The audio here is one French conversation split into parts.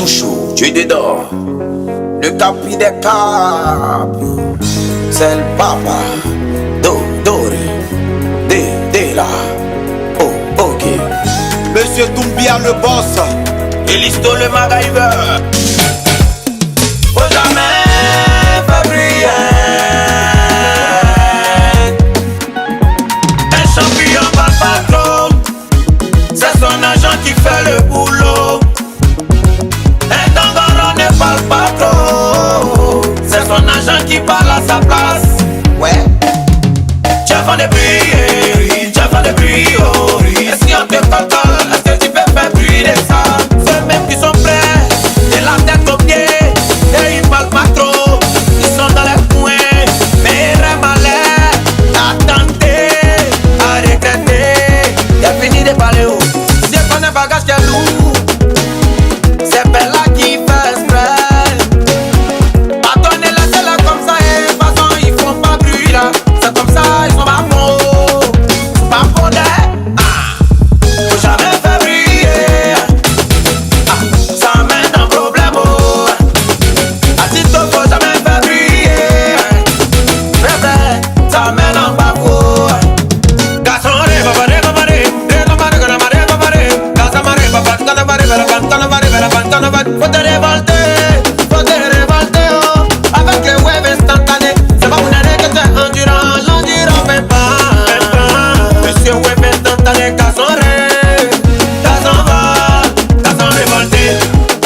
chouchou, tu es dedans. Le capi des capis, c'est le papa. Dori, de là. Oh, ok. Monsieur Doumbia le boss. Et l'histo le MacGyver. Faut jamais faire briller un champion pas patron. C'est son agent qui fait le boulot. Un tangaro ne parle pas trop. C'est son agent qui parle à sa place. Ouais. Tu as fait des bruits, tu as fait des bruits, oh. Et si on te colle, est-ce que tu peux faire briller ça? Ceux même qui sont prêts, et la tête aux pieds, et ils parlent pas trop. Ils sont dans les coins, mais ils rêvent à l'air. Attendez, à regretter. Y'a fini de parler, oh. Si on a un bagage qui est lourd, c'est Bella qui fait exprès. Attendez, laissez-la comme ça, et de toute façon, ils font pas bruit là. C'est comme ça, ils sont pas bons. Pas bons, faut jamais faire briller. Ça mène un problème, oh. À titre, faut jamais faire briller. Bébé, ça mène un bafou. Garçon, faut te révolter, oh. Avec les webs instantanés. C'est pas une année que t'es endurant, l'endurant fait pas. Monsieur web instantané, garçon révolté.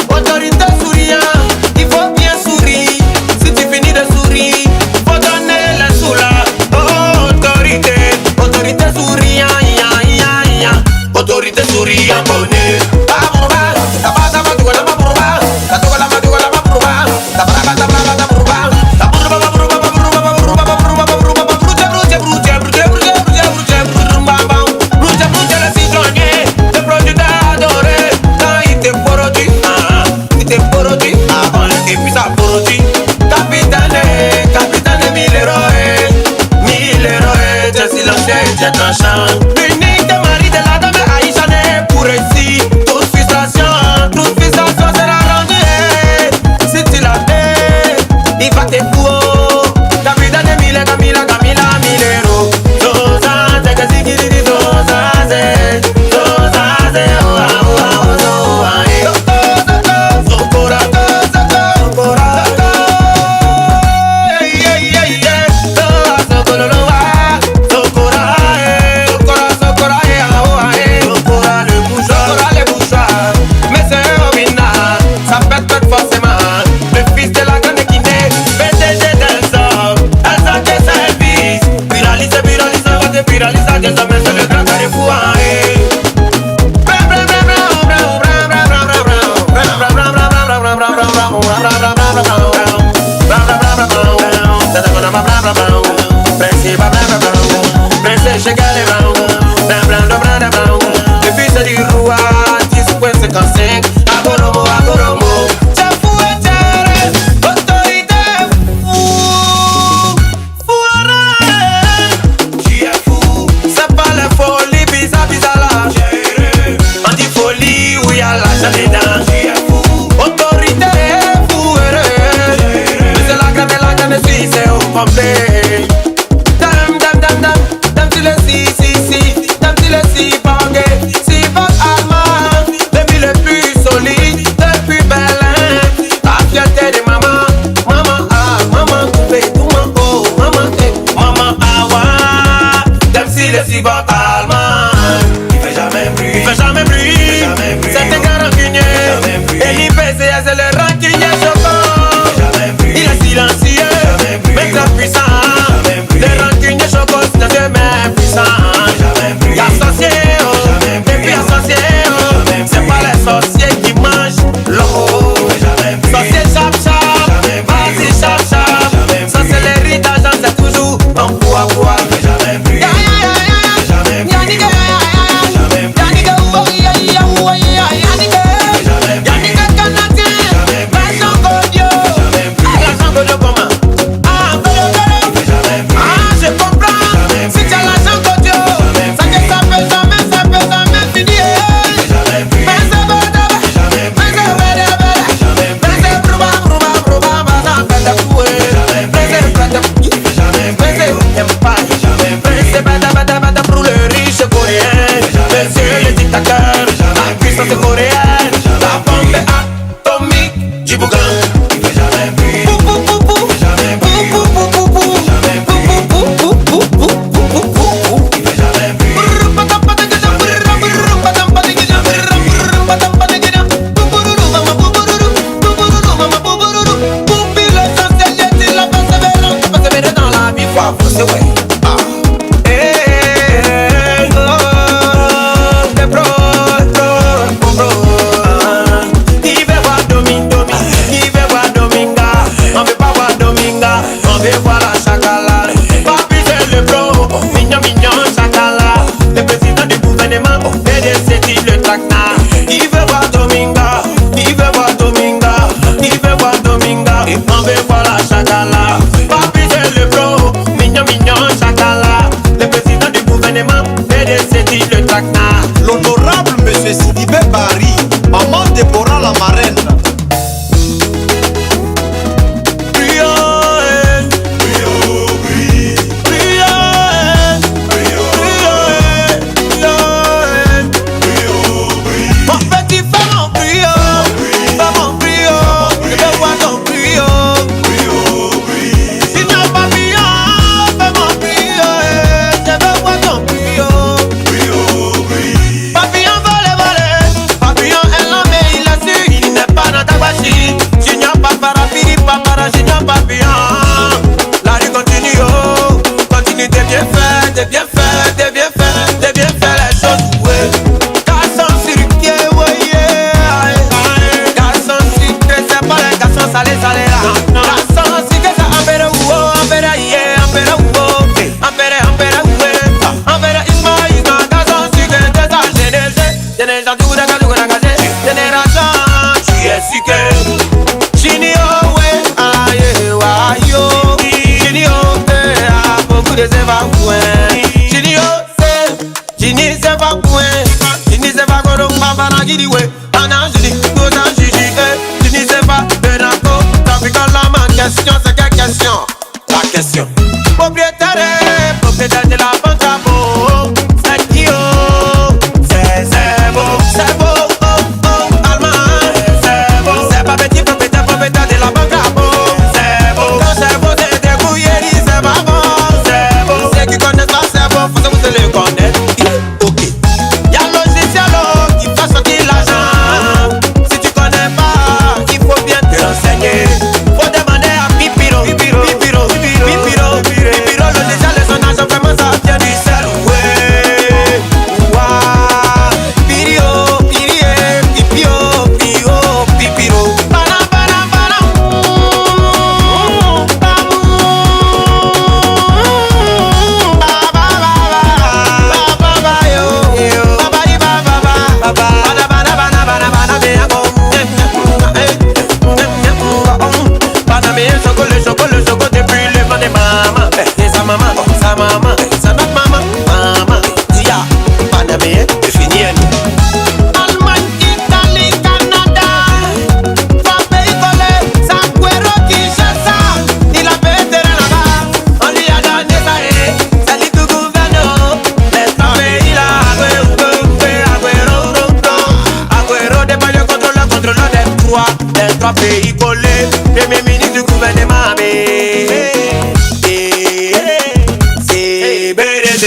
Autorité souriant, il faut bien sourire. Si tu finis de sourire, faut donner les sous là. Autorité souriant, autorité souriant, bonnet. L'unique mari de la dame Aïcha n'est pour réussir. Toute frustration sera rendue. Si tu l'as fait, il va te fouer. Capitaine de Camila, 1000 euros. Zozaze, que si qui dit Zozaze, le fils du roi 10.55. Agoromo, t'es fou et t'es autorité fou tu es fou. C'est pas la folie, bizarre là. On dit folie où y'a l'argent dedans. Tu es fou. Autorité fou mais c'est la grande suisse, c'est au complet. Si bon allemand, il fait jamais bruit, c'est un gars rancunier. Et l'IPCS c'est le rancunier choquant. Il est silencieux, mais très puissant. Qui veut voir Dominga? Qui veut voir Dominga? Qui veut voir Dominga? Et on veut voir la chacala. Papi c'est le bro, mignon mignon chacala. Le président du gouvernement, PDC dit le traquenard. L'honorable monsieur Sidibé Barry, maman Déborah la marraine. T'es bien fait, t'es bien fait, t'es bien fait les choses, ouais. Garçon circuit, ouais, yeah. Garçon circuit, c'est pas les garçons salés, salés là. Garçon circuit, c'est ampere, ouo, ampere, yeah, ampere, ouo. Ampere, ampere, ouais. Ampere, isma, isma. Garçon circuit, t'es ça, génération, génération, tu es circuit. Chini, oh, ouais, aïe, ouais, yo. Chini, oh, t'es à beaucoup de zéva, ouais. Question, c'est quelle question? La question. Propriétaire de la banque à beau. C'est qui oh? C'est beau, c'est beau, oh, oh, allemand. C'est beau, c'est pas petit propriétaire de la banque à beau. C'est beau, quand c'est beau, c'est débrouillé, c'est pas bon. C'est beau, ceux qui connaissent pas, c'est beau, faut que vous le connaissez. Ok. Y'a le logiciel qui fait sortir l'argent. Si tu connais pas, il faut bien te renseigner. Les trois pays collés, premier ministre du gouvernement, c'est BDD.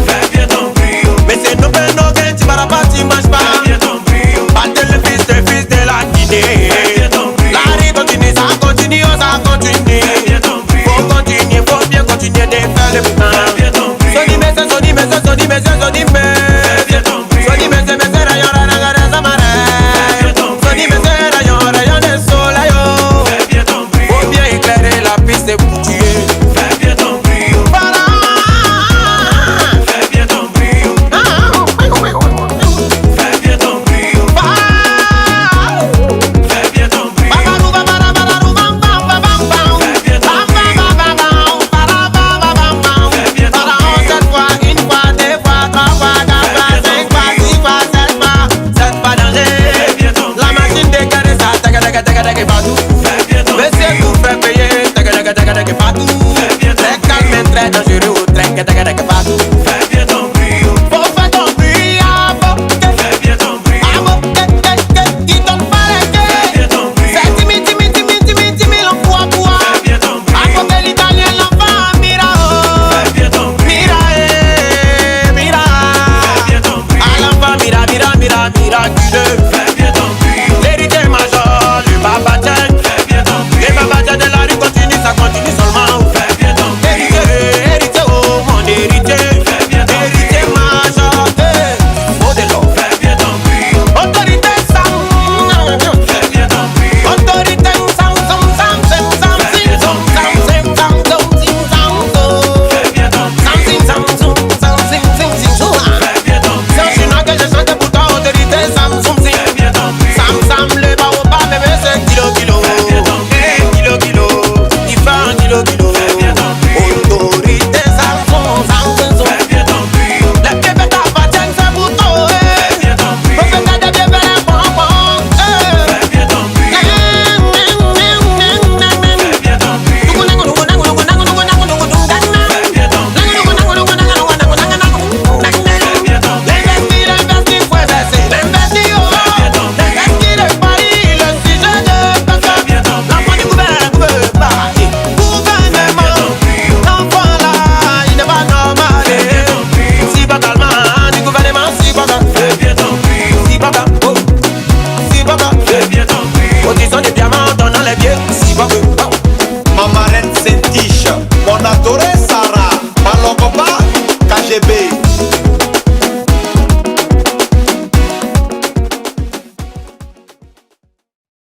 Fais bien ton brio. Mais c'est nos pénaux que tu vas pas, tu manges pas. Fais bien ton brio. Battez le fils de la Guinée. Fais bien ton brio. La vie continue, ça continue, ça continue. Fais bien ton brio. Faut bien continuer de faire le plan. Fais bien ton brio. Soni mese, soni mese, soni mese, soni mese. Fais bien ton brio. Soni mese, mese, rayon, rayon, rayon, samare. Fais bien ton brio. Soni mese, rayon, rayon, de solayo. Fais bien ton brio. Faut bien éclairer la piste pour tuer. Fais bien ton brio. Voilà. Fais bien ton brio. Fais bien ton brio. Fais bien ton brio. Miraculeux.